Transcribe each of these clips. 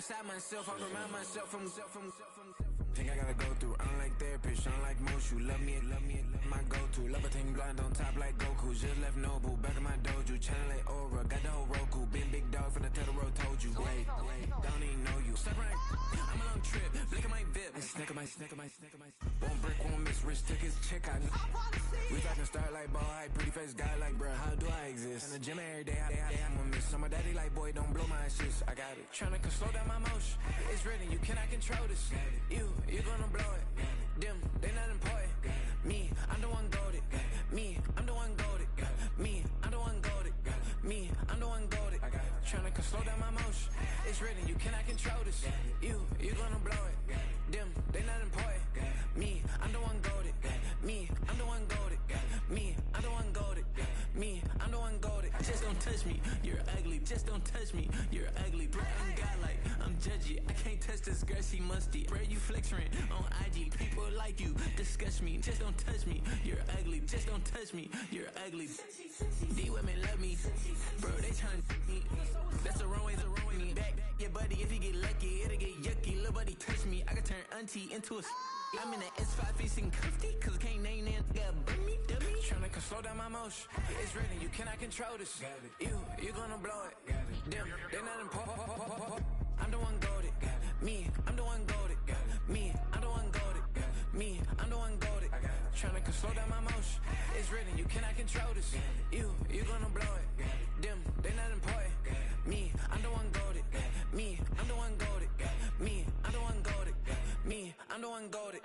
beside myself, I remind myself from Think I gotta go through, unlike therapist, unlike most. You love me, my go-to. Love a thing blind on top like Goku. Just left Noble, back in my dojo. Channel like Aura, got the whole Roku. Been big dog from the Totoro, told you. Wait, don't even know you. Step right, I'm a long trip, look at my VIP. Snicker my. Won't break, won't miss, rich tickets, check out. We talking starlight, ball high, pretty face guy like, bruh, how do I exist? In the gym every day, I'm a miss. So my daddy like, boy, don't blow my assist. I got it. Tryna slow down my motion. It's written, you cannot control this. You gonna blow it. Them, they not important. Me, I'm the one goated. Me, I'm the one goated. Me, I'm the one goated. Me, I'm the one goated. Tryna slow down my motion. It's written, you cannot control this. You gonna blow it. Them, they not important. Me, I'm the one goated. Me, I'm the one goated. Me, I'm the one goated. Me, I'm the one goated. Just don't touch me, you're ugly. Just don't touch me, you're ugly. Bro, I'm godlike, I'm judgy. I can't touch this girl, she musty. Bro, you flexing on IG. People like you disgust me. Just don't touch me, you're ugly. Just don't touch me, you're ugly. These women love me, bro. They tryna me. That's the wrong way, me back. Yeah, buddy, if you get lucky, it'll get yucky. Little buddy touch me, I can turn auntie into a. I'm in the S5 facing cuffy, cause I can't name that. Got dummy. Tryna slow down my motion. It's written, you cannot control this. You gonna blow it. Them, they not important. I'm the one goated. Me, I'm the one goated. Me, I'm the one goated. Me, I'm the one goated. Tryna slow down my motion. It's written, you cannot control this. You gonna blow it. Them, they not important. Me, I'm the one goated. Me, I'm the one goated. Me, I'm the one goated. Me, I'm the one goated.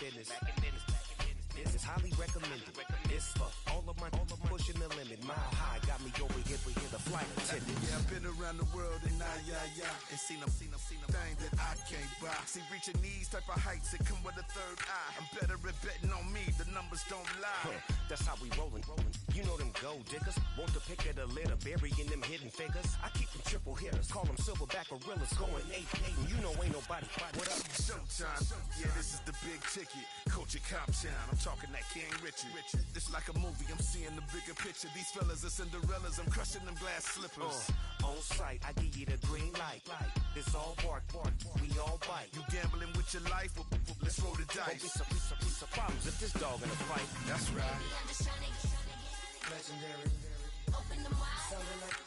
Business. This is highly recommended. It's for all of my pushing the limit. Mile high got me over here for the flight attendant. Yeah, I've been around the world and and seen them thing that I can't buy. See, reaching these type of heights, it come with a third eye. I'm better at betting on me, the numbers don't lie. That's how we rollin'. You know them gold diggers, want to pick at a litter, burying them hidden figures. I keep them triple hitters, call them silverback gorillas, going 8-8, and you know ain't nobody. What up? Showtime, yeah, this is the big ticket. Coach at Cop Town, I'm talking that King Richard. It's like a movie, I'm seeing the bigger picture. These fellas are Cinderellas, I'm crushing them glass slippers. On sight, I give you the green light. It's all bark, we all bite. You gambling with your life? Well, let's roll the dice. Won't be some problems if this dog in a fight. That's right. Baby, I'm just trying to get legendary. Open them wide. Sounding like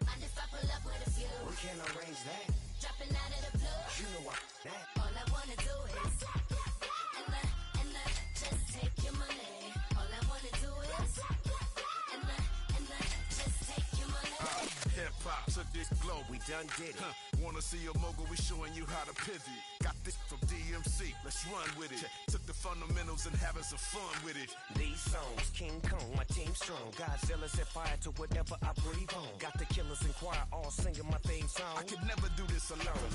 mind if I pull up with a few? We can't arrange that. Dropping out of the blue. You know what that. All I wanna do is and just take your money. All I wanna do is and just take your money. Hip hop took this globe. We done did it. Wanna see a mogul? We showing you how to pivot. Got this from DMC. Let's run with it. Took the fundamentals and having some fun with it. These songs, King Kong, my team strong. Godzilla set fire to whatever I breathe on. Got the killers in choir all singing my theme song. I could never do this alone.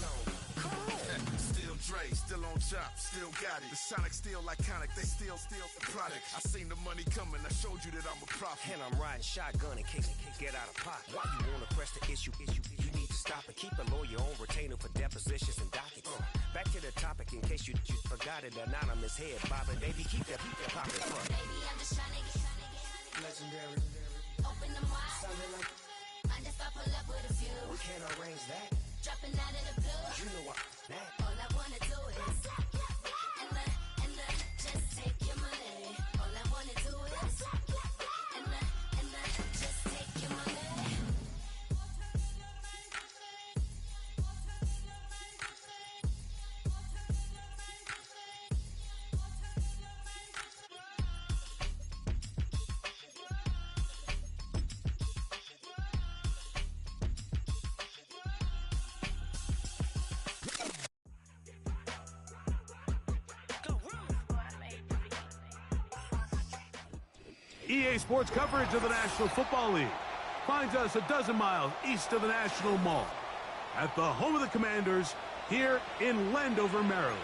Still Dre, still on top, still got it. The Sonic still iconic, they still the product. I seen the money coming, I showed you that I'm a prophet. And I'm riding shotgun in case get out of pocket. Why you wanna press the issue? You need to stop it. Keep a lawyer on retainer for depositions and dockets. Back to the topic in case you forgot it. Anonymous head bobbing, baby, keep that poppin' front. Baby, I'm just trying to get legendary. Open them wide. Sounding like mind if I pull up with a few? We can't arrange that. Dropping out of the blue. You know what that. All I wanna do is and just take your money. All I wanna do is and just take your money. EA Sports coverage of the National Football League finds us a dozen miles east of the National Mall at the home of the Commanders here in Landover, Maryland.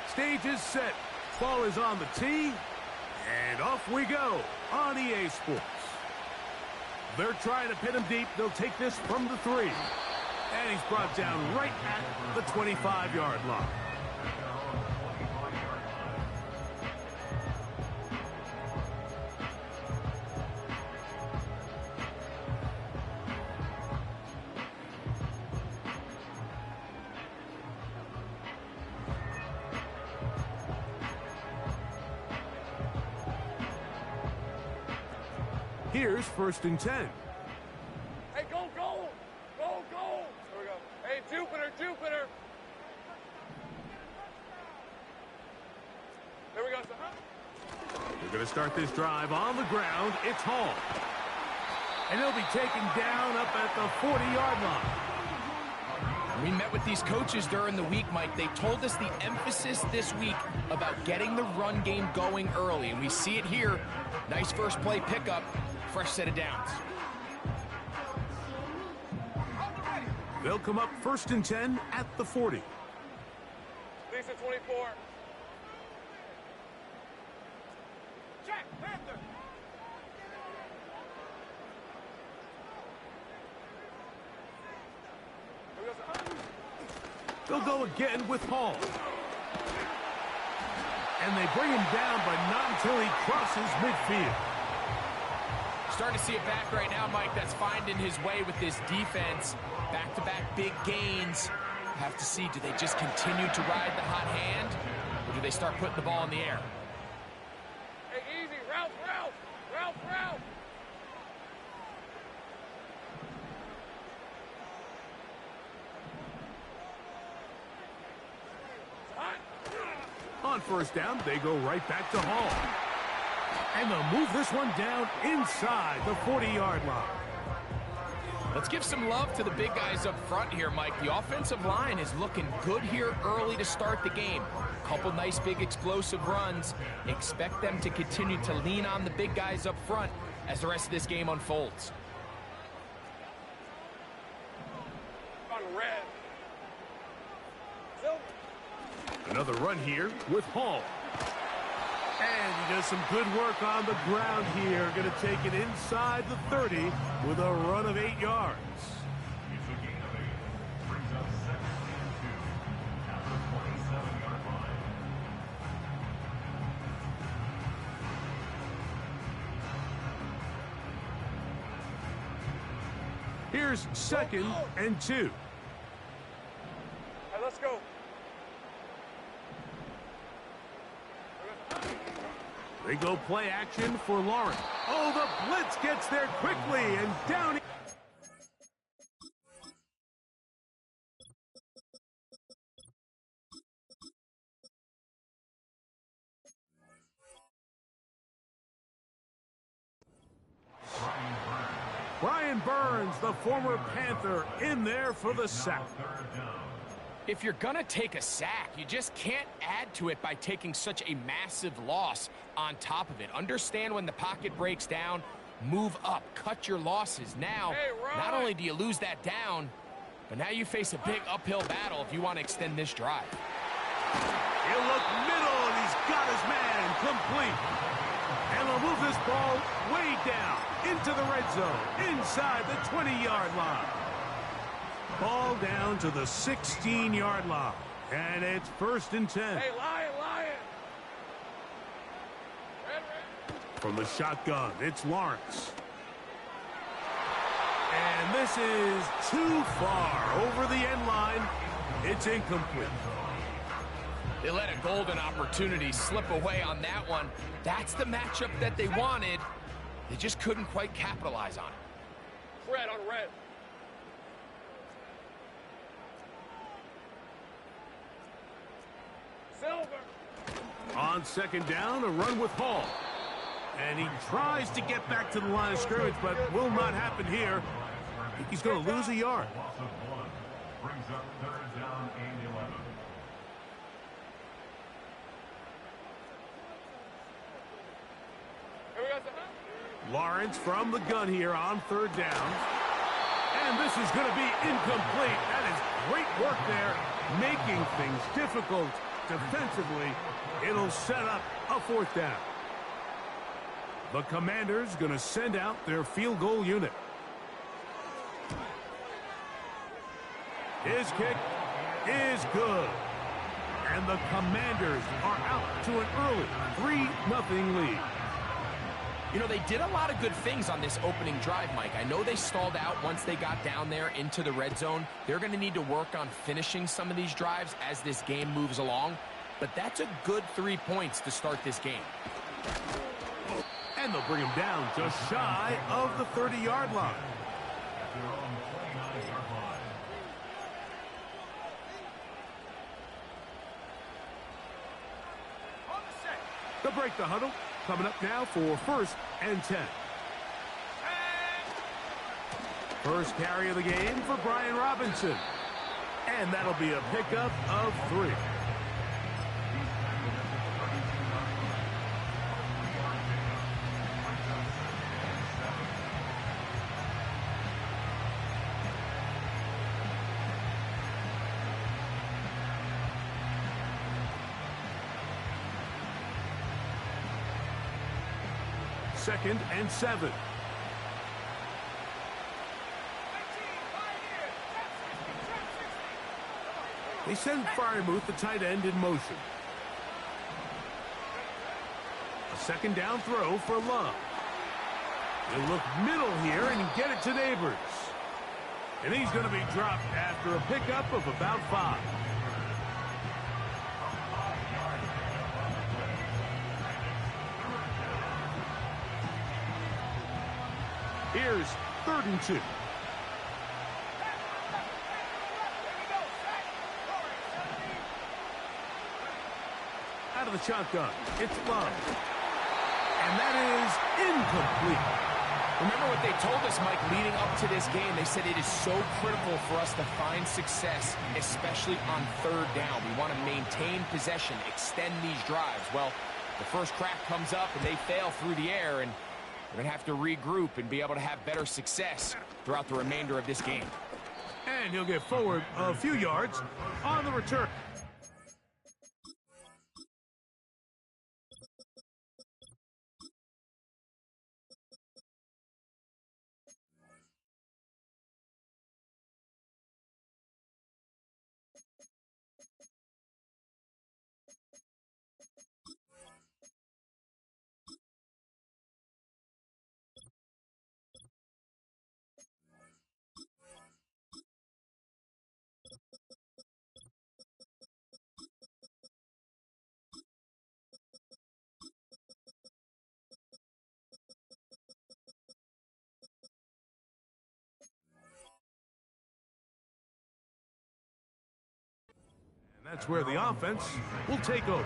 Stage is set. Ball is on the tee. And off we go on EA Sports. They're trying to pin him deep. They'll take this from the 3. And he's brought down right at the 25-yard line. Here's 1st and 10. Hey, go, go! Go, go! There we go. Hey, Jupiter, Jupiter! There we go, son. They're going to start this drive on the ground. It's Hall. And he'll be taken down up at the 40-yard line. We met with these coaches during the week, Mike. They told us the emphasis this week about getting the run game going early, and we see it here. Nice first play pickup, fresh set of downs. They'll come up 1st and 10 at the 40. Lisa 24. Check, Panther! They'll go again with Hall. And they bring him down, but not until he crosses midfield. Starting to see it back right now, Mike. That's finding his way with this defense. Back-to-back big gains. Have to see, do they just continue to ride the hot hand, or do they start putting the ball in the air? Hey, easy. Ralph, Ralph! Ralph, Ralph! On 1st down, they go right back to Hall. And they'll move this one down inside the 40-yard line. Let's give some love to the big guys up front here, Mike. The offensive line is looking good here early to start the game. Couple nice big explosive runs. Expect them to continue to lean on the big guys up front as the rest of this game unfolds. On red. Silver. Another run here with Hall. And he does some good work on the ground here. Going to take it inside the 30 with a run of 8 yards. Here's 2nd and 2. Hey, let's go. They go play action for Lawrence. Oh, the blitz gets there quickly, and down he... Brian Burns, the former Panther, in there for the sack. If you're gonna take a sack, you just can't add to it by taking such a massive loss on top of it. Understand when the pocket breaks down, move up, cut your losses. Now, not only do you lose that down, but now you face a big uphill battle if you want to extend this drive. He'll look middle, and he's got his man complete. And they'll move this ball way down into the red zone, inside the 20-yard line. Ball down to the 16-yard line. And it's 1st and 10. Hey, Lion, Lion! Red, red. From the shotgun, it's Lawrence. And this is too far over the end line. It's incomplete. They let a golden opportunity slip away on that one. That's the matchup that they wanted. They just couldn't quite capitalize on it. Red on red. Silver. On 2nd down, a run with Hall. And he tries to get back to the line of scrimmage, but will not happen here. I think he's going to lose a yard. Brings up third down and 11. Lawrence from the gun here on third down. And this is going to be incomplete. That is great work there, making things difficult defensively. It'll set up a fourth down. The Commanders going to send out their field goal unit. His kick is good. And the Commanders are out to an early 3-0 lead. You know, they did a lot of good things on this opening drive, Mike. I know they stalled out once they got down there into the red zone. They're going to need to work on finishing some of these drives as this game moves along. But that's a good 3 points to start this game. And they'll bring him down just shy of the 30-yard line. They'll break the huddle. Coming up now for 1st and 10. First carry of the game for Brian Robinson. And that'll be a pickup of 3. Second and 7. They send Fryermuth, the tight end, in motion. A second down throw for Love. He'll look middle here and get it to Neighbors. And he's going to be dropped after a pickup of about 5. Here's 3rd and 2. Out of the shotgun, it's Love. And that is incomplete. Remember what they told us, Mike, leading up to this game. They said it is so critical for us to find success, especially on 3rd down. We want to maintain possession, extend these drives. Well, the first crack comes up and they fail through the air, and we're going to have to regroup and be able to have better success throughout the remainder of this game. And he'll get forward a few yards on the return. That's where the offense will take over.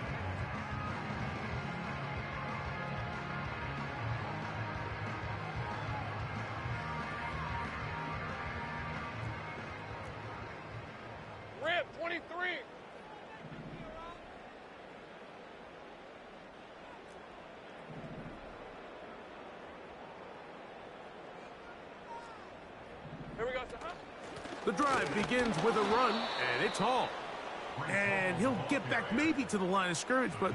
Rip, 23. Here we go, sir. The drive begins with a run, and it's Hall. And he'll get back maybe to the line of scrimmage, but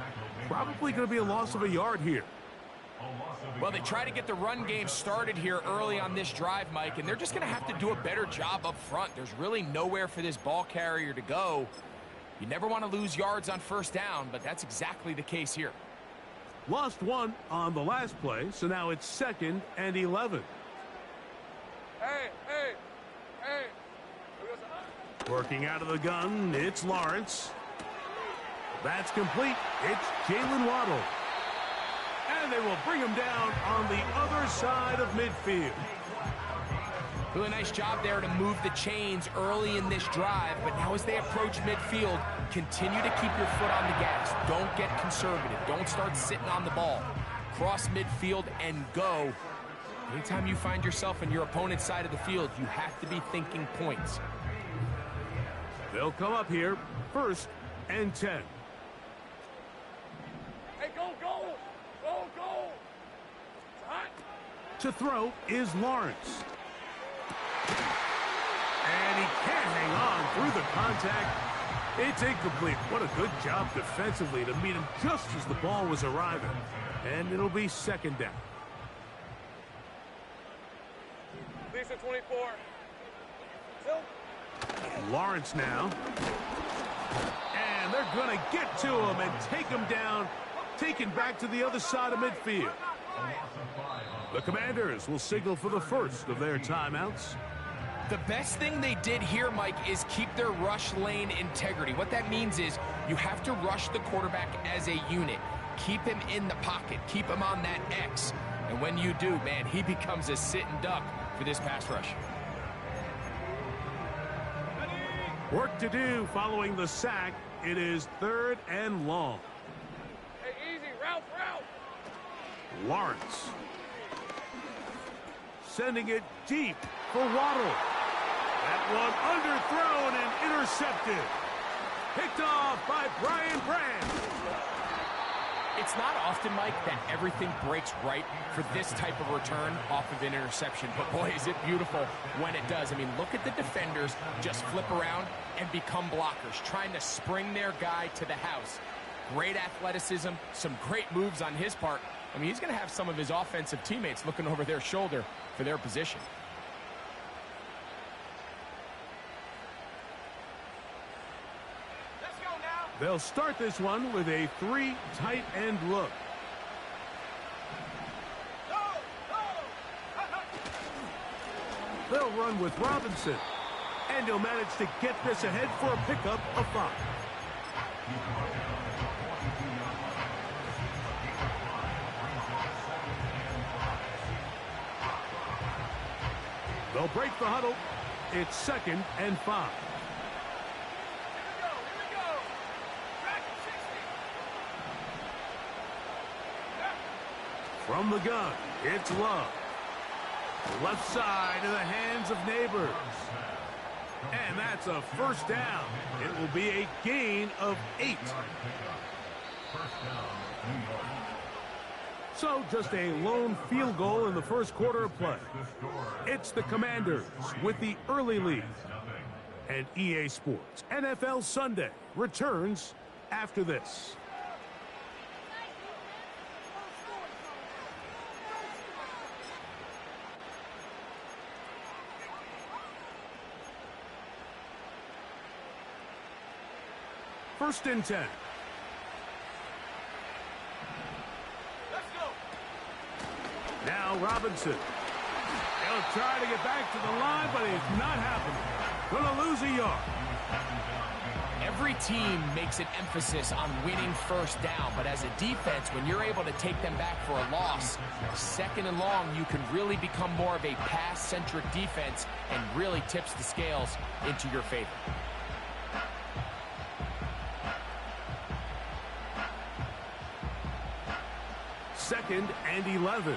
probably going to be a loss of a yard here. Well, they try to get the run game started here early on this drive, Mike, and they're just going to have to do a better job up front. There's really nowhere for this ball carrier to go. You never want to lose yards on 1st down, but that's exactly the case here. Lost 1 on the last play, so now it's 2nd and 11. Hey. Working out of the gun, it's Lawrence. That's complete. It's Jalen Waddle. And they will bring him down on the other side of midfield. Really nice job there to move the chains early in this drive, but now as they approach midfield, continue to keep your foot on the gas. Don't get conservative. Don't start sitting on the ball. cross midfield and go. Anytime you find yourself in your opponent's side of the field, you have to be thinking points. They'll come up here, 1st and 10. Hey, go, go! Go, go! It's hot. To throw is Lawrence. And he can't hang on through the contact. It's incomplete. What a good job defensively to meet him just as the ball was arriving. And it'll be 2nd down. Lisa 24. Still. Lawrence now. And they're going to get to him and take him down, taken back to the other side of midfield. The Commanders will signal for the first of their timeouts. The best thing they did here, Mike, is keep their rush lane integrity. What that means is you have to rush the quarterback as a unit. Keep him in the pocket. Keep him on that X. And when you do, man, he becomes a sitting duck for this pass rush. Work to do following the sack. It is 3rd and long. Hey, easy. Route. Lawrence. Sending it deep for Waddle. That one underthrown and intercepted. Picked off by Brian Brand. It's not often, Mike, that everything breaks right for this type of return off of an interception. But, boy, is it beautiful when it does. I mean, look at the defenders just flip around and become blockers, trying to spring their guy to the house. Great athleticism, some great moves on his part. I mean, he's going to have some of his offensive teammates looking over their shoulder for their position. They'll start this one with a 3 tight end look. They'll run with Robinson. And he'll manage to get this ahead for a pickup of 5. They'll break the huddle. It's 2nd and 5. From the gun, it's Love. Left side in the hands of Neighbors. And that's a 1st down. It will be a gain of 8. So just a lone field goal in the first quarter of play. It's the Commanders with the early lead. And EA Sports NFL Sunday returns after this. First and 10. Let's go. Now Robinson. He'll try to get back to the line, but it's not happening. Gonna lose a yard. Every team makes an emphasis on winning 1st down, but as a defense, when you're able to take them back for a loss, 2nd and long, you can really become more of a pass-centric defense and really tips the scales into your favor. Second and 11.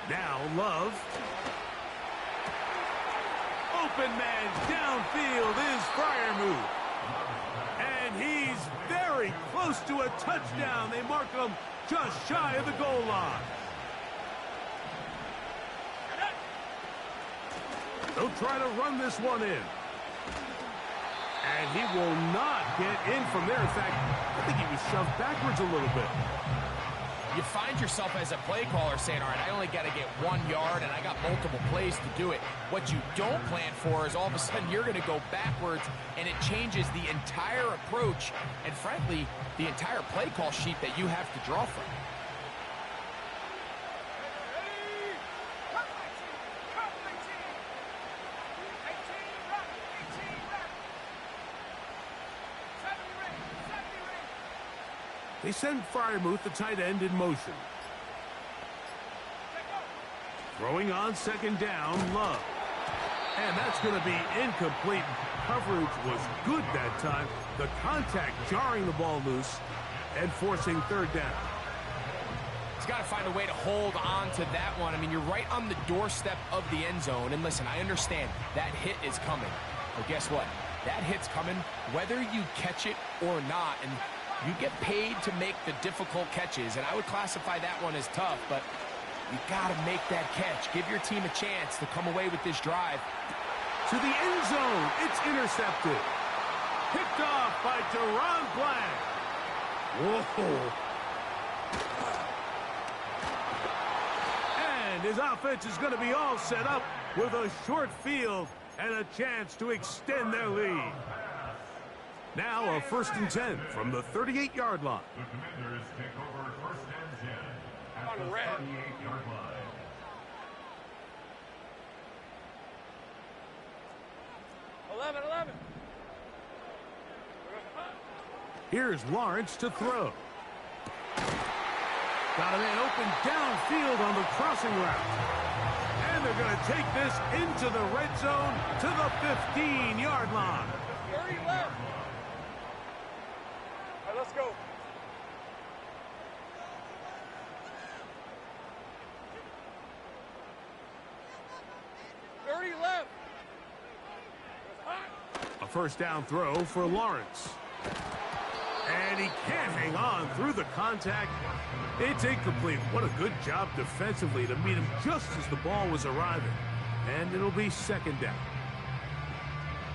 Now Love. Open man downfield is Freiermuth. And he's very close to a touchdown. They mark him just shy of the goal line. They'll try to run this one in. And he will not get in from there. In fact, I think he was shoved backwards a little bit. You find yourself as a play caller saying, all right, I only got to get 1 yard and I got multiple plays to do it. What you don't plan for is all of a sudden you're going to go backwards and it changes the entire approach and, frankly, the entire play call sheet that you have to draw from. They send Freiermuth, the tight end, in motion. Throwing on 2nd down, Love. And that's going to be incomplete. Coverage was good that time. The contact jarring the ball loose and forcing third down. He's got to find a way to hold on to that one. I mean, you're right on the doorstep of the end zone. And listen, I understand that hit is coming. But guess what? That hit's coming whether you catch it or not. And you get paid to make the difficult catches. And I would classify that one as tough, but you got to make that catch. Give your team a chance to come away with this drive. To the end zone. It's intercepted. Picked off by Deron Bland. Whoa. And his offense is going to be all set up with a short field and a chance to extend their lead. Now a 1st and 10 from the 38-yard line. The Commanders take over 1st and 10 at the On red. 38-yard line. Here's Lawrence to throw. Got a man open downfield on the crossing route. And they're going to take this into the red zone to the 15-yard line. 30 left. All right, let's go. A first down throw for Lawrence. And he can't hang on through the contact. It's incomplete. What a good job defensively to meet him just as the ball was arriving. And it'll be 2nd down.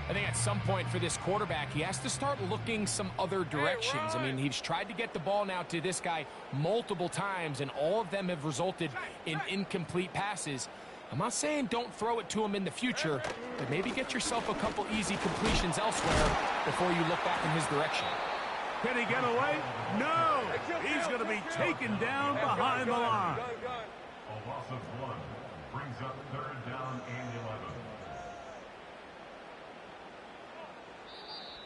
I think at some point for this quarterback, he has to start looking some other directions. I mean, he's tried to get the ball now to this guy multiple times, and all of them have resulted in incomplete passes. I'm not saying don't throw it to him in the future, but maybe get yourself a couple easy completions elsewhere before you look back in his direction. Can he get away? No! He's going to be taken down behind the line. A loss of 1 brings up 3rd down and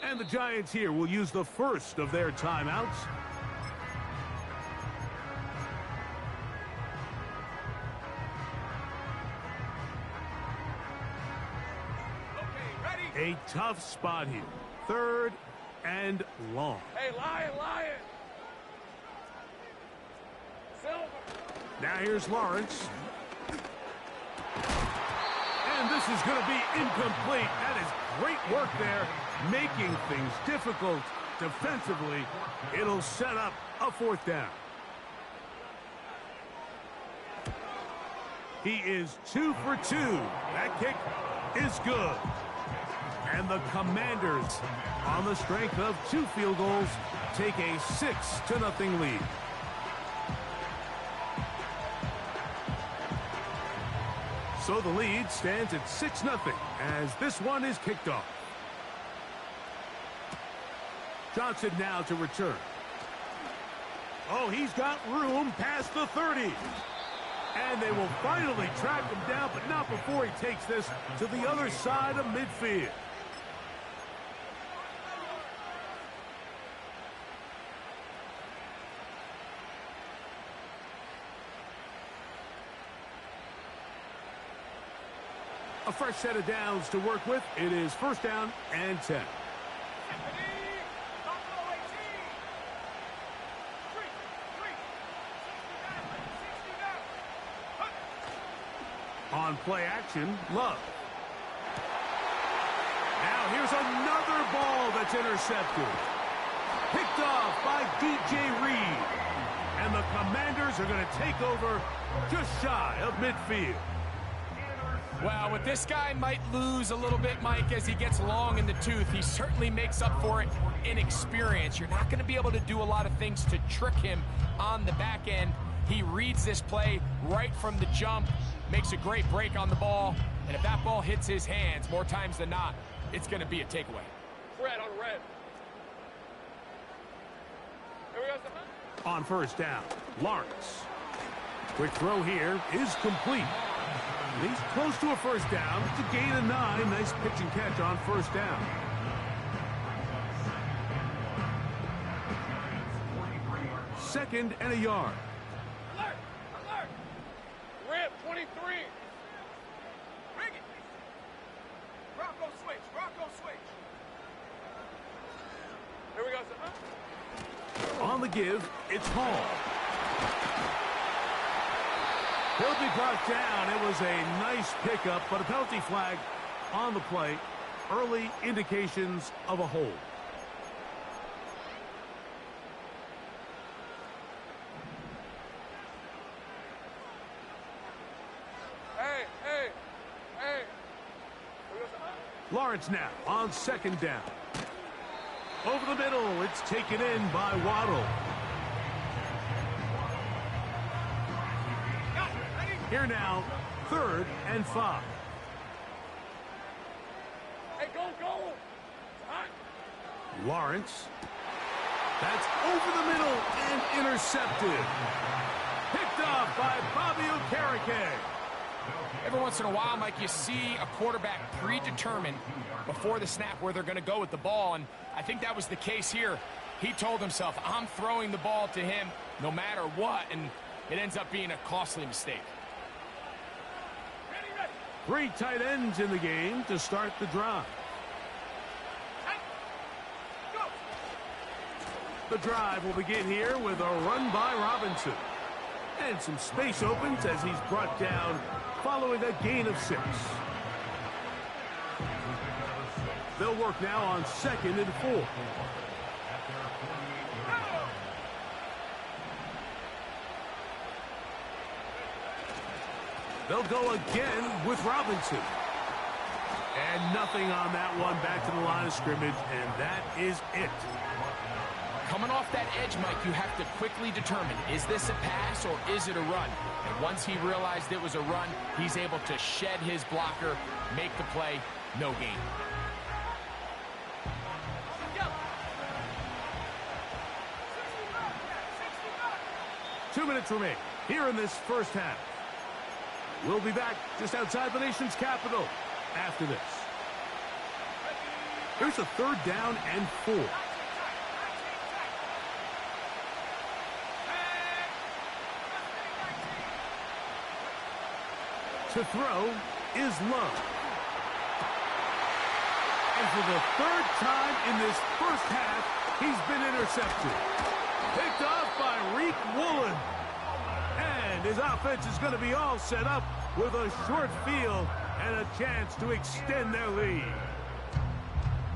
11. And the Giants here will use the first of their timeouts. A tough spot here. 3rd and long. Hey, Lion. Silver. Now here's Lawrence. And this is going to be incomplete. That is great work there, making things difficult defensively. It'll set up a 4th down. He is 2 for 2. That kick is good. And the Commanders, on the strength of 2 field goals, take a 6-0 lead. So the lead stands at 6-0 as this one is kicked off. Johnson now to return. Oh, he's got room past the 30. And they will finally track him down, but not before he takes this to the other side of midfield. A fresh set of downs to work with. It is 1st down and 10. On play action, Love. Now here's another ball that's intercepted. Picked off by DJ Reed. And the Commanders are going to take over just shy of midfield. Well, with this guy might lose a little bit, Mike, as he gets long in the tooth. He certainly makes up for it in experience. You're not going to be able to do a lot of things to trick him on the back end. He reads this play right from the jump, makes a great break on the ball, and if that ball hits his hands more times than not, it's going to be a takeaway. Red on red. Here we go. On 1st down, Lawrence. Quick throw here is complete. He's close to a 1st down. It's a gain of 9. Nice pitch and catch on 1st down. Second and a yard. Alert! Alert! Rip, 23. Bring it. On the give, it's Hall. He'll be brought down. It was a nice pickup, but a penalty flag on the play. Early indications of a hold. Hey. Lawrence now on second down. Over the middle, it's taken in by Waddle. Here now, 3rd and 5. Hey, go. Lawrence. That's over the middle and intercepted. Picked off by Bobby Okereke. Every once in a while, Mike, you see a quarterback predetermined before the snap where they're going to go with the ball, and I think that was the case here. He told himself, I'm throwing the ball to him no matter what, and it ends up being a costly mistake. 3 tight ends in the game to start the drive. The drive will begin here with a run by Robinson. And some space opens as he's brought down following a gain of 6. They'll work now on 2nd and 4. They'll go again with Robinson. And nothing on that one, back to the line of scrimmage, and that is it. Coming off that edge, Mike, you have to quickly determine, is this a pass or is it a run? And once he realized it was a run, he's able to shed his blocker, make the play, no gain. Two minutes remain here in this first half. We'll be back just outside the nation's capital after this. Here's a 3rd down and 4. To throw is Love. And for the 3rd time in this first half, he's been intercepted. Picked off by Reek Woolen. And his offense is going to be all set up with a short field and a chance to extend their lead.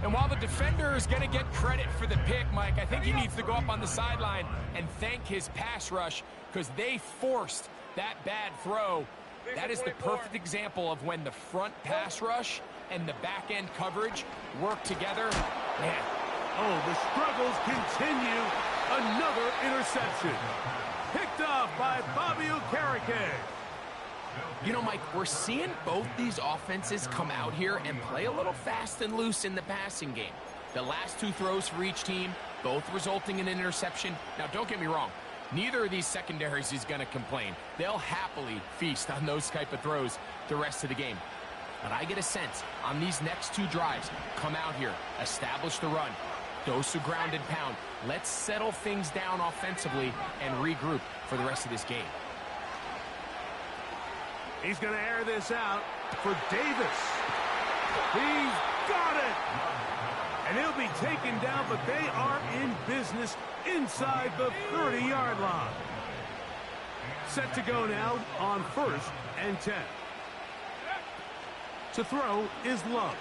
And while the defender is going to get credit for the pick, Mike, I think he needs to go up on the sideline and thank his pass rush because they forced that bad throw. That is the perfect example of when the front pass rush and the back end coverage work together. Man. Oh, the struggles continue. Another interception. Picked off by Bobby Okereke. You know, Mike, we're seeing both these offenses come out here and play a little fast and loose in the passing game. The last 2 throws for each team, both resulting in an interception. Now, don't get me wrong. Neither of these secondaries is going to complain. They'll happily feast on those type of throws the rest of the game. But I get a sense on these next 2 drives, come out here, establish the run, dose of ground and pound. Let's settle things down offensively and regroup for the rest of this game. He's going to air this out for Davis. He's got it. And he'll be taken down, but they are in business inside the 30-yard line. Set to go now on 1st and 10. To throw is Love.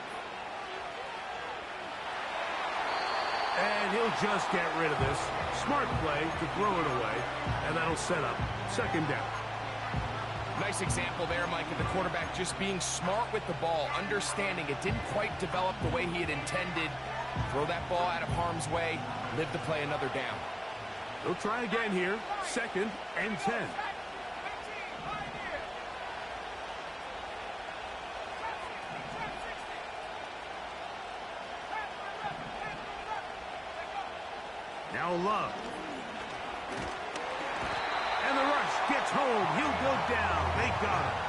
And he'll just get rid of this. Smart play to throw it away, and that'll set up 2nd down. Nice example there, Mike, of the quarterback just being smart with the ball, understanding it didn't quite develop the way he had intended. Throw that ball out of harm's way, live to play another down. They'll try again here, 2nd and 10. Now Love. And the rush gets home. He'll go down. They got him.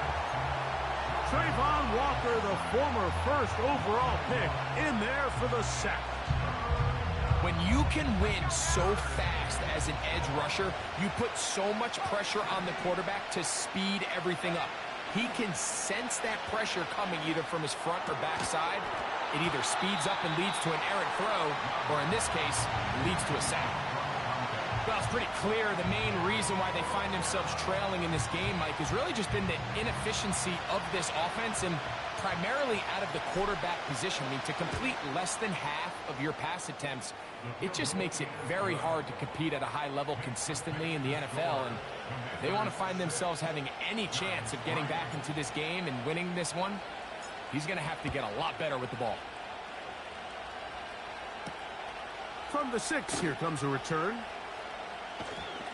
Trayvon Walker, the former 1st overall pick, in there for the sack. When you can win so fast as an edge rusher, you put so much pressure on the quarterback to speed everything up. He can sense that pressure coming either from his front or back side, it either speeds up and leads to an errant throw, or in this case, leads to a sack. Well, it's pretty clear the main reason why they find themselves trailing in this game, Mike, has really just been the inefficiency of this offense and primarily out of the quarterback position. I mean, to complete less than half of your pass attempts, it just makes it very hard to compete at a high level consistently in the NFL. And if they want to find themselves having any chance of getting back into this game and winning this one, he's going to have to get a lot better with the ball. From the 6, here comes a return.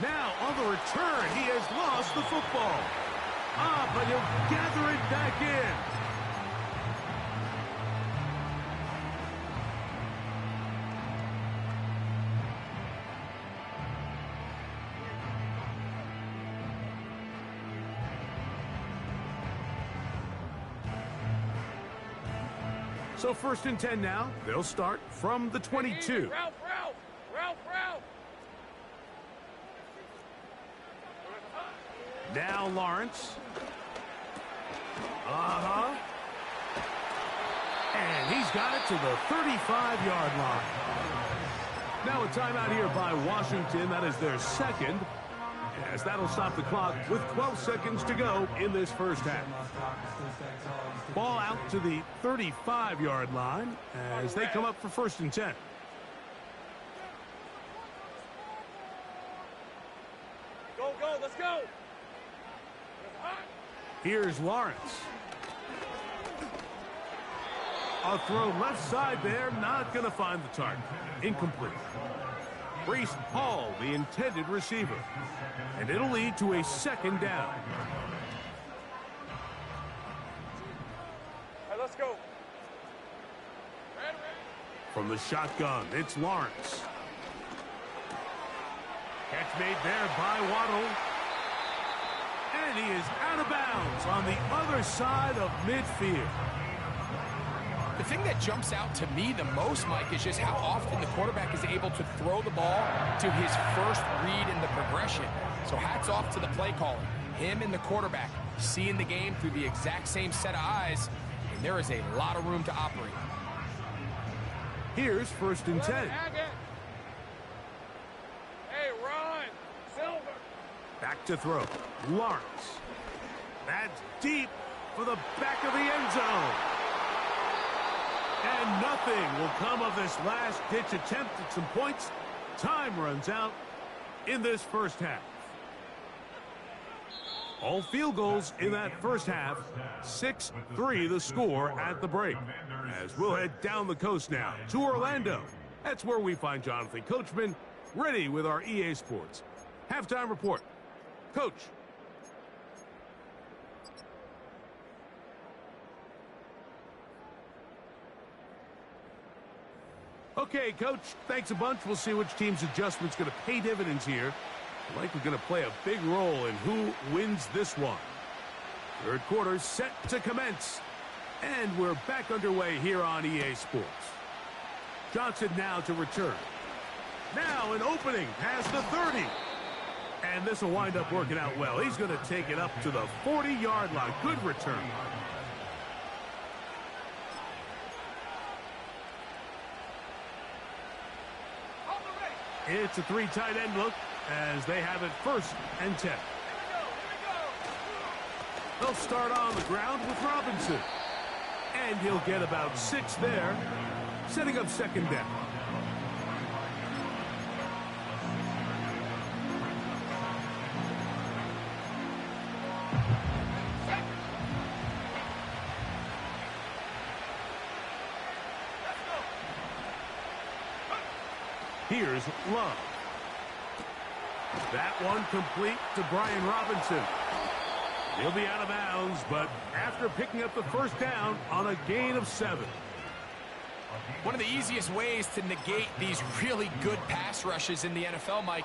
Now, on the return, he has lost the football. But he'll gather it back in. So 1st and 10 now. They'll start from the 22. Ralph! Now Lawrence. And he's got it to the 35-yard line. Now a timeout here by Washington. That is their second, as that'll stop the clock with 12 seconds to go in this first half. Ball out to the 35-yard line as they come up for 1st and 10. Go, let's go! Here's Lawrence. A throw left side there, not going to find the target. Incomplete. Breece Hall, the intended receiver. And it'll lead to a 2nd down. All right, let's go. Ready. From the shotgun, it's Lawrence. Catch made there by Waddle. And he is out of bounds on the other side of midfield. The thing that jumps out to me the most, Mike, is just how often the quarterback is able to throw the ball to his first read in the progression. So hats off to the play calling. Him and the quarterback seeing the game through the exact same set of eyes, and there is a lot of room to operate. Here's 1st and 10. Hey, Ron! Silver! Back to throw. Lawrence. That's deep for the back of the end zone. And nothing will come of this last-ditch attempt at some points. Time runs out in this first half. All field goals in that first half. 6-3 the score at the break. As we'll head down the coast now to Orlando. That's where we find Jonathan Coachman ready with our EA Sports halftime report. Coach. Okay, Coach, thanks a bunch. We'll see which team's adjustment's going to pay dividends here. Likely going to play a big role in who wins this one. Third quarter set to commence. And we're back underway here on EA Sports. Johnson now to return. Now an opening past the 30. And this will wind up working out well. He's going to take it up to the 40-yard line. Good return. It's a 3 tight end look as they have it 1st and 10. They'll start on the ground with Robinson. And he'll get about 6 there, setting up 2nd down. Here's Love. That one complete to Brian Robinson. He'll be out of bounds, but after picking up the 1st down on a gain of 7. One of the easiest ways to negate these really good pass rushes in the NFL, Mike,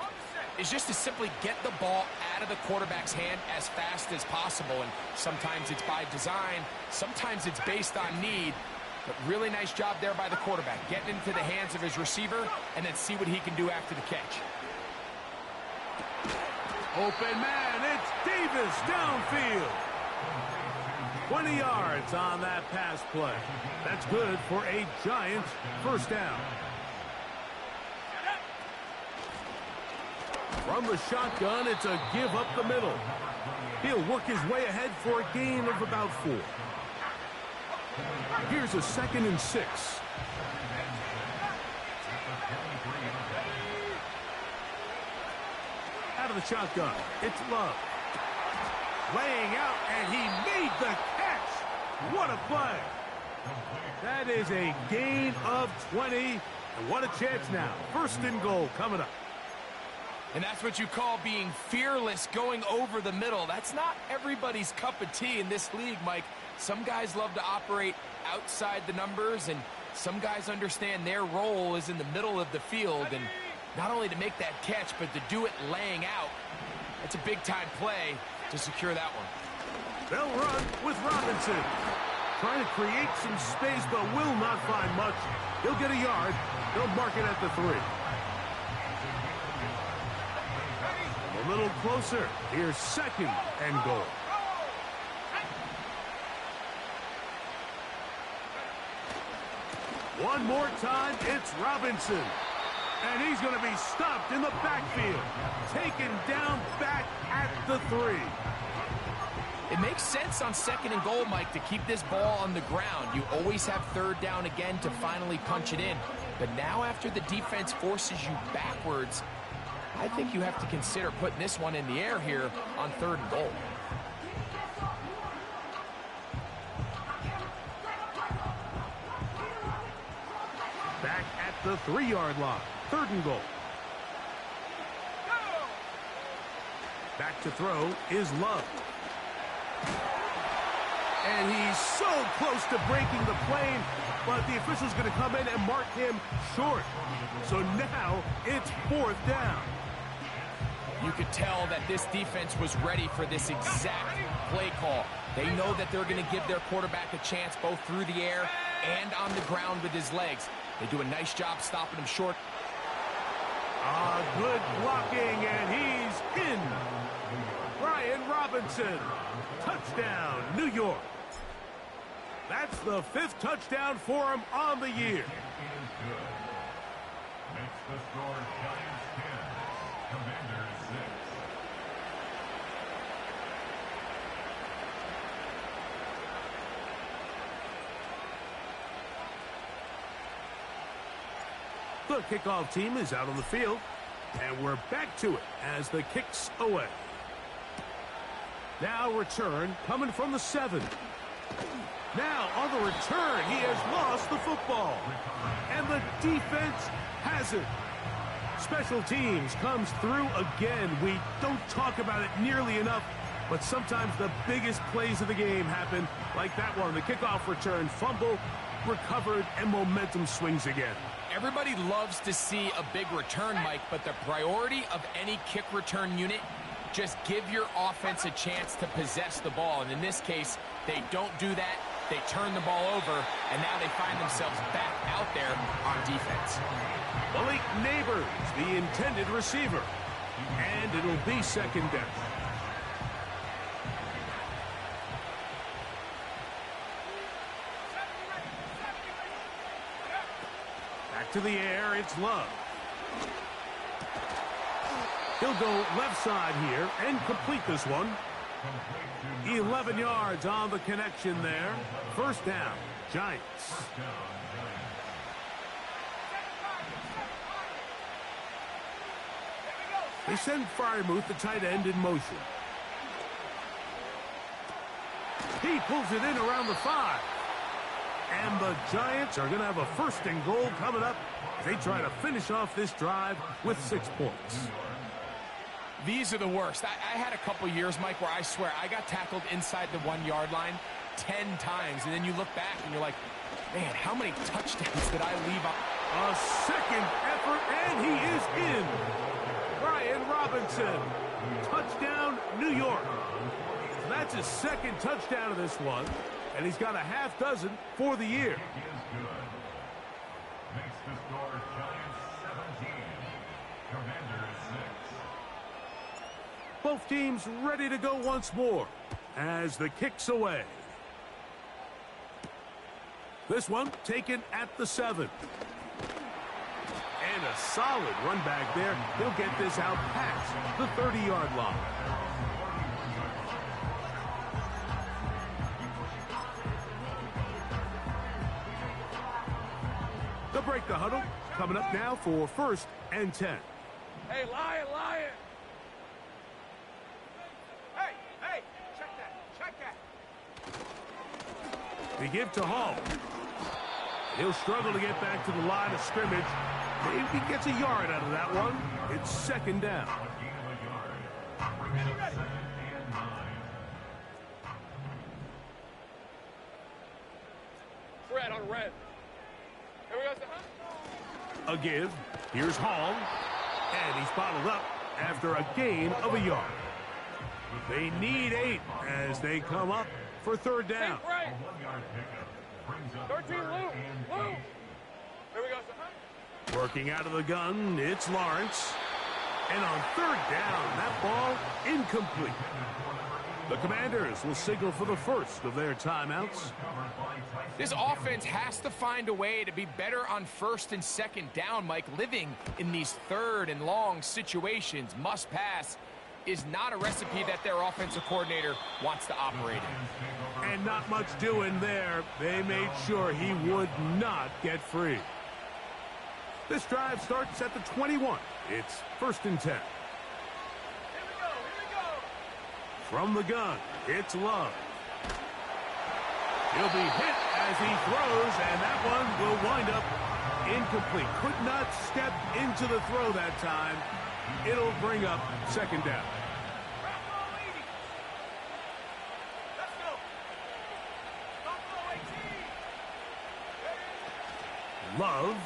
is just to simply get the ball out of the quarterback's hand as fast as possible. And sometimes it's by design, sometimes it's based on need. But really nice job there by the quarterback, getting into the hands of his receiver and then see what he can do after the catch. Open man, it's Davis downfield. 20 yards on that pass play. That's good for a Giants first down. From the shotgun, it's a give up the middle. He'll work his way ahead for a gain of about 4. Here's a 2nd and 6. Out of the shotgun, it's Love. Laying out, and he made the catch. What a play. That is a gain of 20. And what a chance now. 1st and goal coming up. And that's what you call being fearless, going over the middle. That's not everybody's cup of tea in this league, Mike. Some guys love to operate outside the numbers, and some guys understand their role is in the middle of the field. And not only to make that catch, but to do it laying out. That's a big-time play to secure that one. They'll run with Robinson. Trying to create some space, but will not find much. He'll get a yard. They'll mark it at the 3. A little closer. Here's 2nd and goal. One more time, it's Robinson. And he's going to be stopped in the backfield. Taken down back at the 3. It makes sense on 2nd and goal, Mike, to keep this ball on the ground. You always have 3rd down again to finally punch it in. But now after the defense forces you backwards, I think you have to consider putting this one in the air here on 3rd and goal. Back at the 3-yard line. 3rd and goal. Back to throw is Love. And he's so close to breaking the plane, but the official's going to come in and mark him short. So now it's 4th down. You could tell that this defense was ready for this exact play call. They know that they're going to give their quarterback a chance both through the air and on the ground with his legs. They do a nice job stopping him short. Good blocking, and he's in. Brian Robinson. Touchdown, New York. That's the 5th touchdown for him on the year. Makes the score Giants 10, Commanders 6. The kickoff team is out on the field, and we're back to it as the kick's away. Now return coming from the 7. Now on the return, he has lost the football, and the defense has it. Special teams comes through again. We don't talk about it nearly enough, but sometimes the biggest plays of the game happen like that one. The kickoff return, fumble, recovered, and momentum swings again. Everybody loves to see a big return, Mike, but the priority of any kick return unit, just give your offense a chance to possess the ball. And in this case, they don't do that. They turn the ball over, and now they find themselves back out there on defense. Malik Neighbors, the intended receiver. And it'll be 2nd down. Back to the air, it's Love. He'll go left side here and complete this one. 11 yards on the connection there. 1st down, Giants. They send Freiermuth, the tight end, in motion. He pulls it in around the 5. And the Giants are going to have a 1st and goal coming up as they try to finish off this drive with 6 points. These are the worst. I had a couple years, Mike, where I swear I got tackled inside the 1-yard line 10 times. And then you look back and you're like, man, how many touchdowns did I leave on? A 2nd effort, and he is in. Brian Robinson. Touchdown, New York. So that's his 2nd touchdown of this one. And he's got a half dozen for the year. Makes the score Giants 17, Commanders 6. Both teams ready to go once more as the kick's away. This one taken at the 7. And a solid run back there. He'll get this out past the 30-yard line. They'll break the huddle. Coming up now for 1st and 10. Hey, Lion! Hey, check that. They give to Hall. He'll struggle to get back to the line of scrimmage. Maybe he gets a yard out of that one. It's 2nd down. Red on red. Here we go. A give. Here's Hall. And he's bottled up after a gain of a yard. They need 8 as they come up for 3rd down. Right. 13, Lou. Here we go. Working out of the gun, it's Lawrence. And on 3rd down, that ball incomplete. The Commanders will signal for the first of their timeouts. This offense has to find a way to be better on 1st and 2nd down, Mike. Living in these 3rd and long situations, must pass, is not a recipe that their offensive coordinator wants to operate in. And not much doing there. They made sure he would not get free. This drive starts at the 21. It's 1st and 10. From the gun, it's Love. He'll be hit as he throws, and that one will wind up incomplete. Could not step into the throw that time. It'll bring up 2nd down. Love.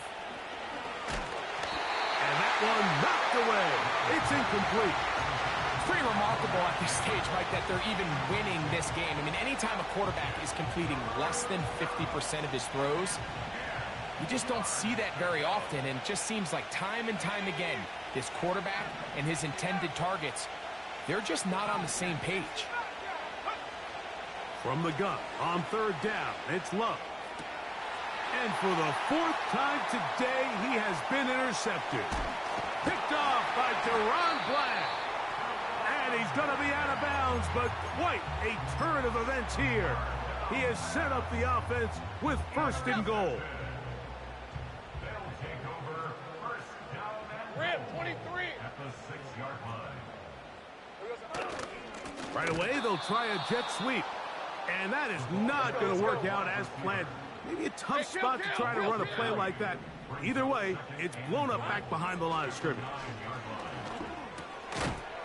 And that one knocked away. It's incomplete. It's pretty remarkable at this stage, Mike, that they're even winning this game. I mean, anytime a quarterback is completing less than 50% of his throws, you just don't see that very often, and it just seems like time and time again, this quarterback and his intended targets, they're just not on the same page. From the gun, on 3rd down, it's Love. And for the 4th time today, he has been intercepted. Picked off by Deron Bland. And he's going to be out of bounds, but quite a turn of events here. He has set up the offense with 1st and goal. They'll take over 1st down and Red, 23. at the 6-yard line. Right away, they'll try a jet sweep. And that is not going to work out as planned. Maybe a tough spot to try to run a play like that. Either way, it's blown up back behind the line of scrimmage.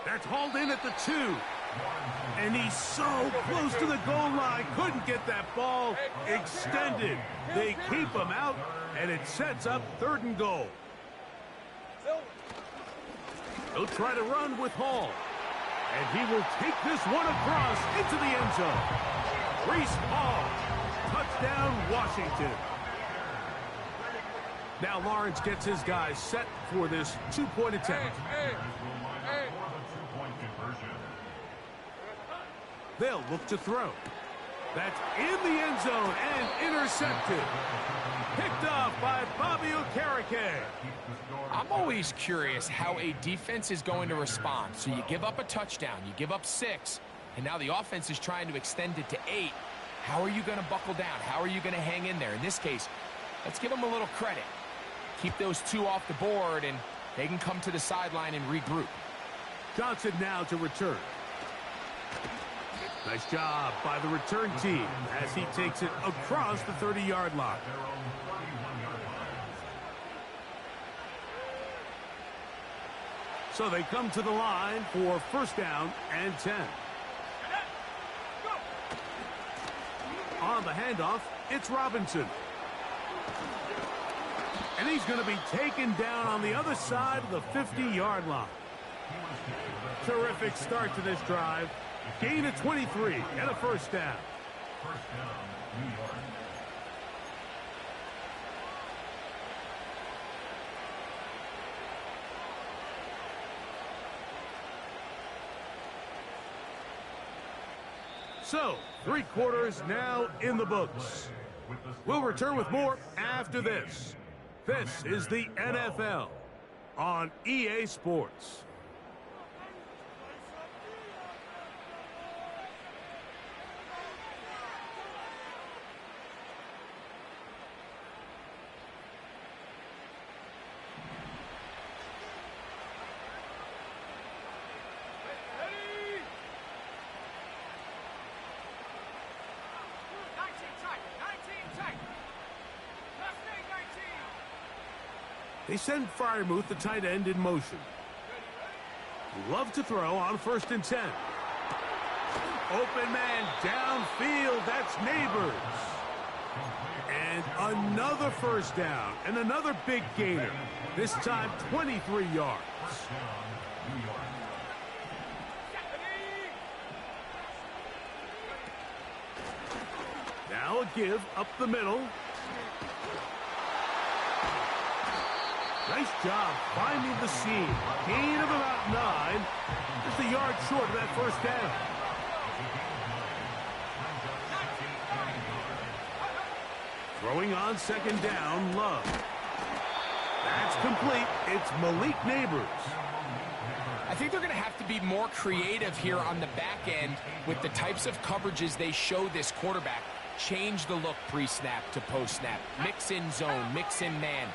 That's hauled in at the 2. And he's so close to the goal line. Couldn't get that ball extended. They keep him out, and it sets up 3rd and goal. They'll try to run with Hall. And he will take this one across into the end zone. Reese Hall. Touchdown, Washington. Now Lawrence gets his guys set for this 2-point attempt. They'll look to throw. That's in the end zone and intercepted. Picked off by Bobby Okereke. I'm always curious how a defense is going to respond. So you give up a touchdown, you give up 6, and now the offense is trying to extend it to 8. How are you going to buckle down? How are you going to hang in there? In this case, let's give them a little credit. Keep those 2 off the board, and they can come to the sideline and regroup. Johnson now to return. Nice job by the return team as he takes it across the 30-yard line. So they come to the line for 1st down and 10. On the handoff, it's Robinson. And he's going to be taken down on the other side of the 50-yard line. Terrific start to this drive. Gain of 23 and a 1st down. 1st down, New York. So, 3 quarters now in the books. We'll return with more after this. This is the NFL on EA Sports. They send Fryermuth, the tight end, in motion. Love to throw on 1st and 10. Open man downfield. That's Neighbors. And another first down and another big gainer. This time 23 yards. Now a give up the middle. Nice job finding the seam. Gain of about 9. Just a yard short of that first down. Throwing on 2nd down, Love. That's complete. It's Malik Neighbors. I think they're going to have to be more creative here on the back end with the types of coverages they show this quarterback. Change the look pre-snap to post-snap. Mix in zone, mix in man.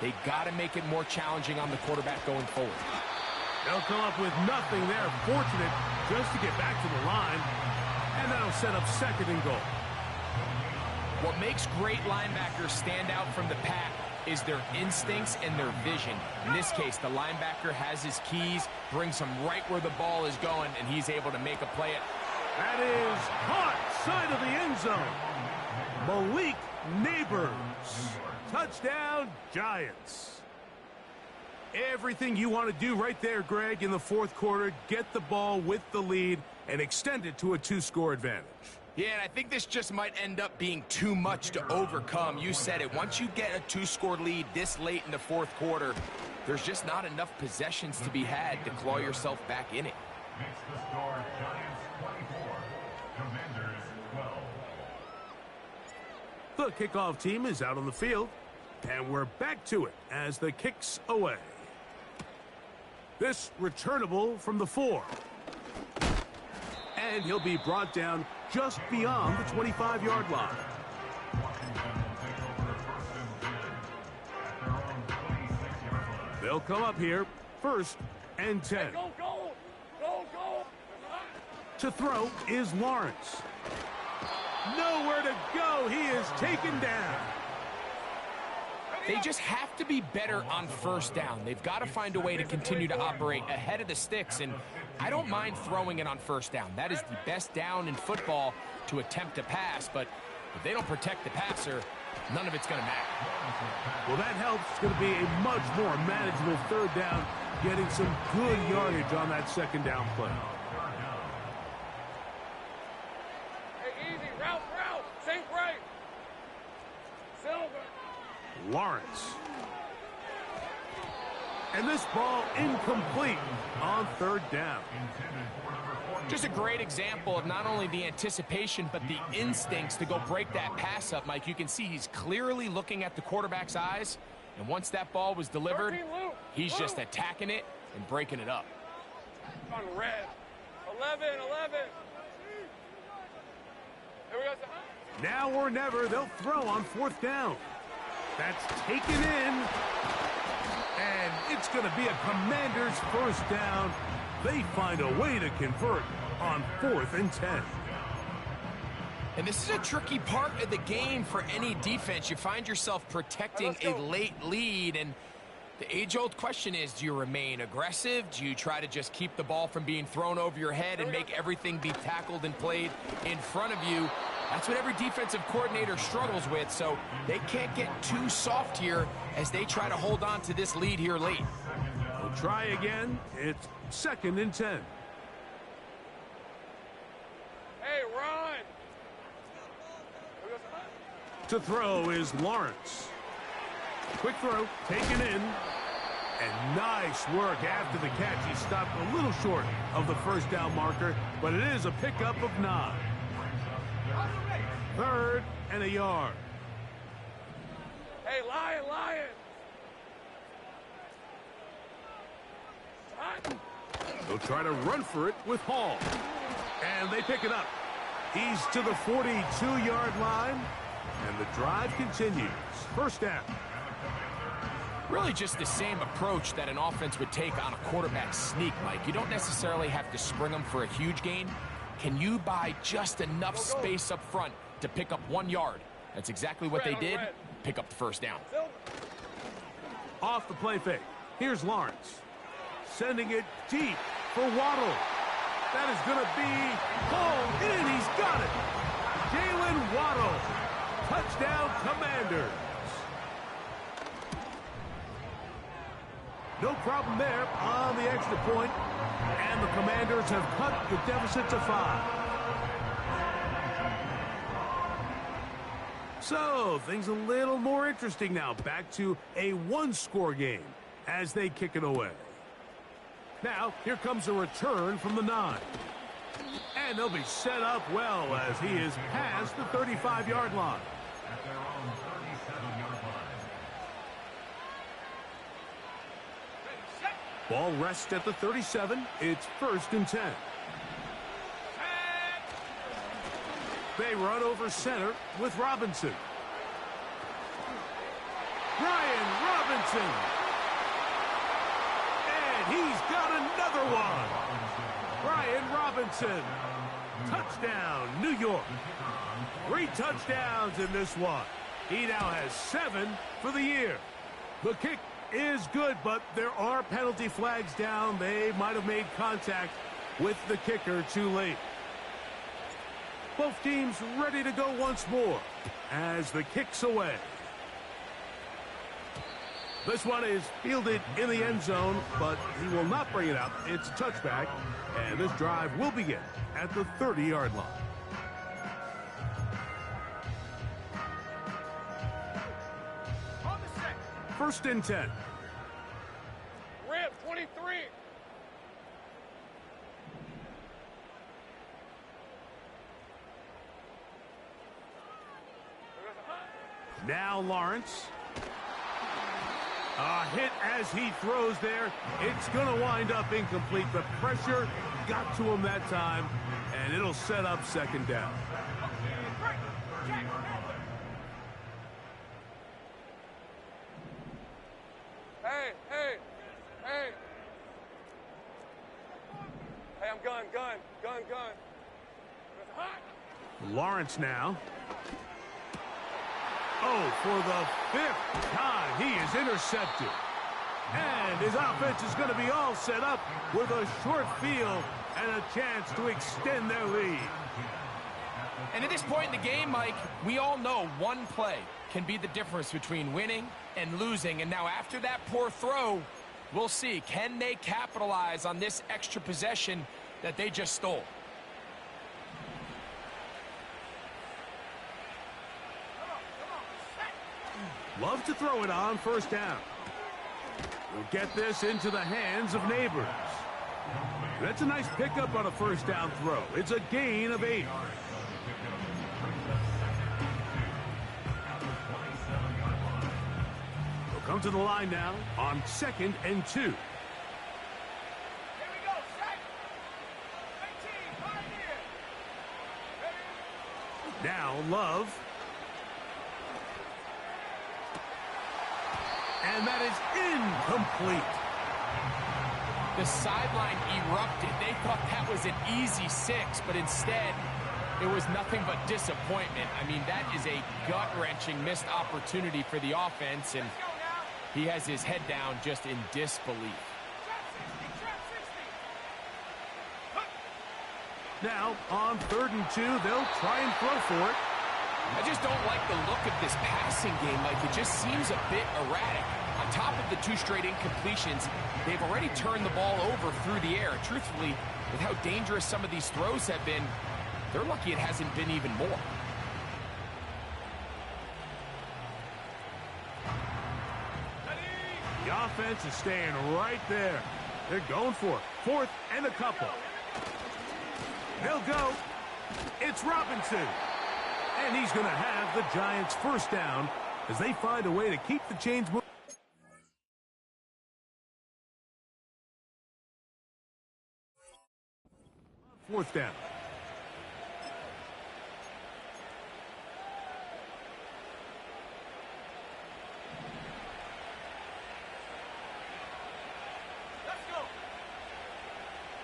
They got to make it more challenging on the quarterback going forward. They'll come up with nothing there. Fortunate just to get back to the line. And that'll set up 2nd and goal. What makes great linebackers stand out from the pack is their instincts and their vision. In this case, the linebacker has his keys, brings him right where the ball is going, and he's able to make a play. That is caught side of the end zone. Malik Neighbors. Touchdown, Giants. Everything you want to do right there, Greg, in the 4th quarter. Get the ball with the lead and extend it to a 2-score advantage. Yeah, and I think this just might end up being too much to overcome. You said it. Once you get a 2-score lead this late in the 4th quarter, there's just not enough possessions to be had to claw yourself back in it. Makes the score Giants 24, Commanders 12. The kickoff team is out on the field, and we're back to it as the kick's away. This returnable from the 4. And he'll be brought down just beyond the 25-yard line. They'll come up here, 1st and 10. Go, go, go, go. To throw is Lawrence. Nowhere to go. He is taken down. They just have to be better on 1st down. They've got to find a way to continue to operate ahead of the sticks, and I don't mind throwing it on 1st down. That is the best down in football to attempt to pass, but if they don't protect the passer, none of it's going to matter. Well, that helps. It's going to be a much more manageable 3rd down, getting some good yardage on that 2nd down play. Hey, easy. Route. Sink right. Silver. Lawrence. And this ball incomplete on 3rd down. Just a great example of not only the anticipation, but the instincts to go break that pass up, Mike. You can see he's clearly looking at the quarterback's eyes, and once that ball was delivered, he's just attacking it and breaking it up. On red. 11. Here we go. Now or never, they'll throw on 4th down. That's taken in. And it's going to be a Commander's 1st down. They find a way to convert on 4th and 10. And this is a tricky part of the game for any defense. You find yourself protecting a late lead, and the age-old question is, do you remain aggressive? Do you try to just keep the ball from being thrown over your head and make everything be tackled and played in front of you? That's what every defensive coordinator struggles with, so they can't get too soft here as they try to hold on to this lead here late. We'll try again. It's 2nd and 10. Hey, run. To throw is Lawrence. Quick throw, taken in. And nice work after the catch. He stopped a little short of the 1st down marker, but it is a pickup of 9. 3rd and a yard. Hey, Lion! They'll try to run for it with Hall. And they pick it up. He's to the 42-yard line, and the drive continues. First down. Really just the same approach that an offense would take on a quarterback sneak, Mike. You don't necessarily have to spring them for a huge gain. Can you buy just enough space up front to pick up 1 yard? That's exactly what they did. Pick up the first down. Off the play fake. Here's Lawrence. Sending it deep for Waddle. That is going to be pulled in. He's got it. Jalen Waddle. Touchdown, Commanders. No problem there on the extra point. And the Commanders have cut the deficit to 5. So, things a little more interesting now. Back to a one-score game as they kick it away. Now, here comes a return from the 9. And they'll be set up well as he is past the 35-yard line. At their own 37-yard line. Ball rests at the 37. It's 1st and 10. They run over center with Robinson. Brian Robinson. And he's got another one. Brian Robinson. Touchdown, New York. 3 touchdowns in this one. He now has 7 for the year. The kick is good, but there are penalty flags down. They might have made contact with the kicker too late. Both teams ready to go once more as the kick's away. This one is fielded in the end zone, but he will not bring it out. It's a touchback, and this drive will begin at the 30-yard line. First and 10. Rip, 23. Now Lawrence. A hit as he throws there. It's going to wind up incomplete. The pressure got to him that time, and it'll set up second down. Hey. Hey, I'm gun. Lawrence now. Oh, for the 5th time, he is intercepted. And his offense is going to be all set up with a short field and a chance to extend their lead. And at this point in the game, Mike, we all know one play can be the difference between winning and losing. And now after that poor throw, we'll see, can they capitalize on this extra possession that they just stole? Love to throw it on first down. We'll get this into the hands of Neighbors. That's a nice pickup on a first down throw. It's a gain of 8. We'll come to the line now on 2nd and 2. Here we go, set. 19, right here. Now Love. And that is incomplete. The sideline erupted. They thought that was an easy 6, but instead, it was nothing but disappointment. I mean, that is a gut-wrenching missed opportunity for the offense, and he has his head down just in disbelief. Now, on 3rd and 2, they'll try and throw for it. I just don't like the look of this passing game. Like, it just seems a bit erratic. On top of the 2 straight incompletions, they've already turned the ball over through the air. Truthfully, with how dangerous some of these throws have been, they're lucky it hasn't been even more. The offense is staying right there. They're going for it. 4th and a couple. They'll go. It's Robinson. And he's going to have the Giants first down as they find a way to keep the chains moving. Fourth down. Let's go.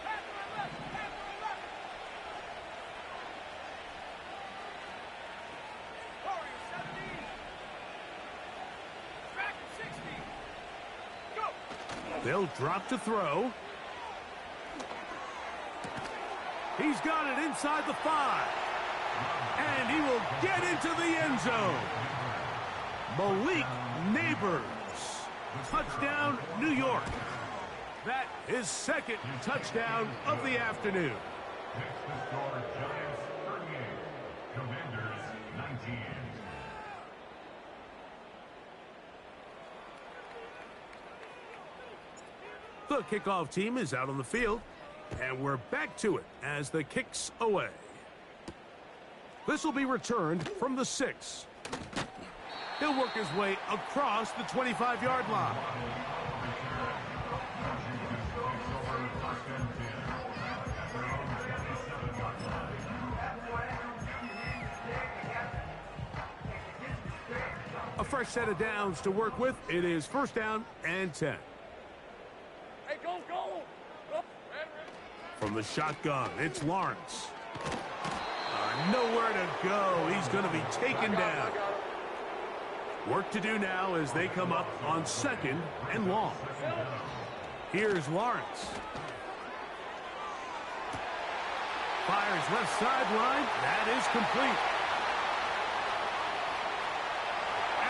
Pass to the left. Pass to the left. Warrior 17. Track 60. Go. They'll drop to throw. He's got it inside the 5. And he will get into the end zone. Malik Neighbors. Touchdown, New York. That is second touchdown of the afternoon. Next to score, Giants 38, Commanders 19. The kickoff team is out on the field. And we're back to it as the kick's away. This will be returned from the 6. He'll work his way across the 25-yard line. A fresh set of downs to work with. It is first down and 10. Hey, go, go. Go. From the shotgun, it's Lawrence. Nowhere to go. He's going to be taken down. Work to do now as they come up on second and long. Here's Lawrence. Fires left sideline. That is complete.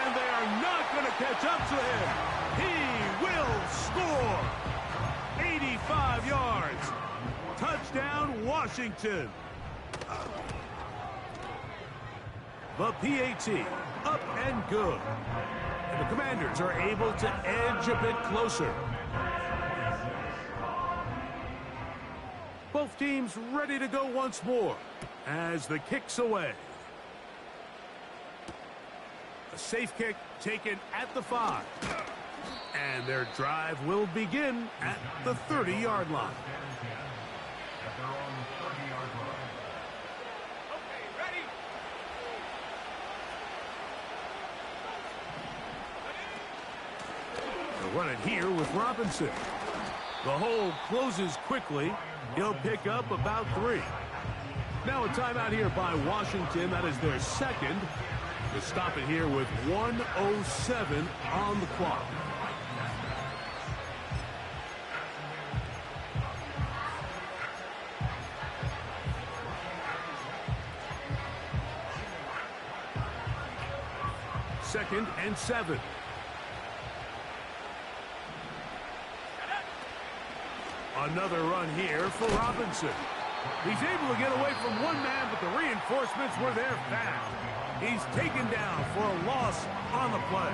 And they are not going to catch up to him. He will score. 85 yards. Touchdown, Washington. The PAT, up and good. And the Commanders are able to edge a bit closer. Both teams ready to go once more as the kick's away. A safe kick taken at the 5. And their drive will begin at the 30-yard line. At their own 30-yard line. Okay, ready. They'll run it here with Robinson. The hole closes quickly. He'll pick up about 3. Now a timeout here by Washington. That is their second. To stop it here with 1:07 on the clock. Second and 7. Another run here for Robinson. He's able to get away from one man, but the reinforcements were there fast. He's taken down for a loss on the play.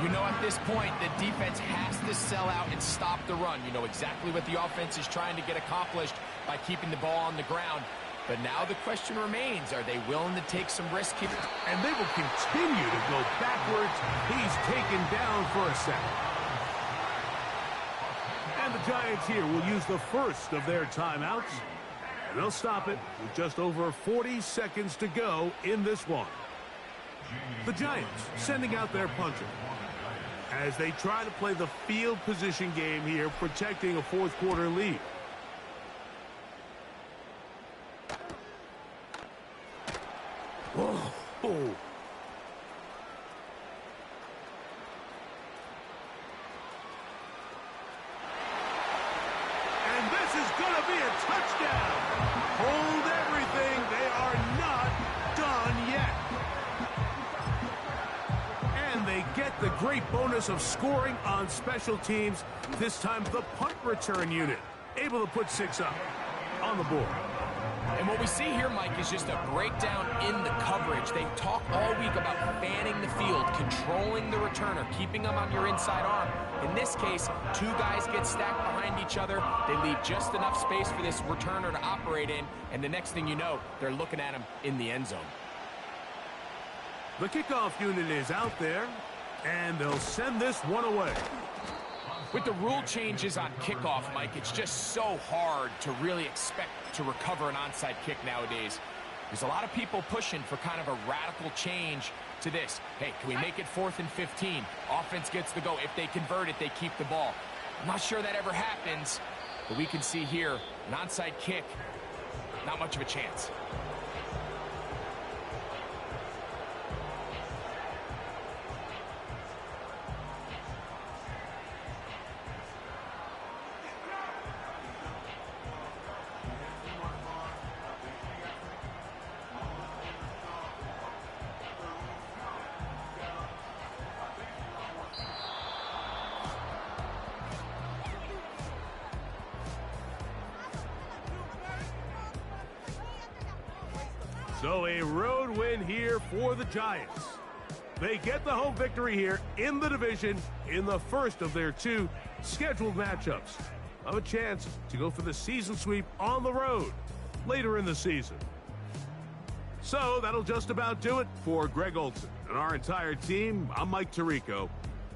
You know, at this point, the defense has to sell out and stop the run. You know exactly what the offense is trying to get accomplished by keeping the ball on the ground. But now the question remains, are they willing to take some risk here? And they will continue to go backwards. He's taken down for a sack. And the Giants here will use the first of their timeouts. And they'll stop it with just over 40 seconds to go in this one. The Giants sending out their punter as they try to play the field position game here, protecting a fourth quarter lead. Oh. And this is going to be a touchdown. Hold everything. They are not done yet. And they get the great bonus of scoring on special teams. This time the punt return unit able to put 6 up on the board. And what we see here, Mike, is just a breakdown in the coverage. They talk all week about fanning the field, controlling the returner, keeping them on your inside arm. In this case, 2 guys get stacked behind each other. They leave just enough space for this returner to operate in, and the next thing you know, they're looking at him in the end zone. The kickoff unit is out there, and they'll send this one away. With the rule changes on kickoff, Mike, it's just so hard to really expect to recover an onside kick nowadays. There's a lot of people pushing for kind of a radical change to this. Hey, can we make it 4th and 15? Offense gets the go. If they convert it, they keep the ball. I'm not sure that ever happens, but we can see here an onside kick, not much of a chance. So a road win here for the Giants. They get the home victory here in the division in the first of their 2 scheduled matchups. Have a chance to go for the season sweep on the road later in the season. So that'll just about do it for Greg Olson and our entire team. I'm Mike Tirico.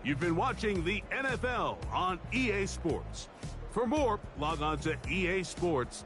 You've been watching the NFL on EA Sports. For more, log on to EA Sports.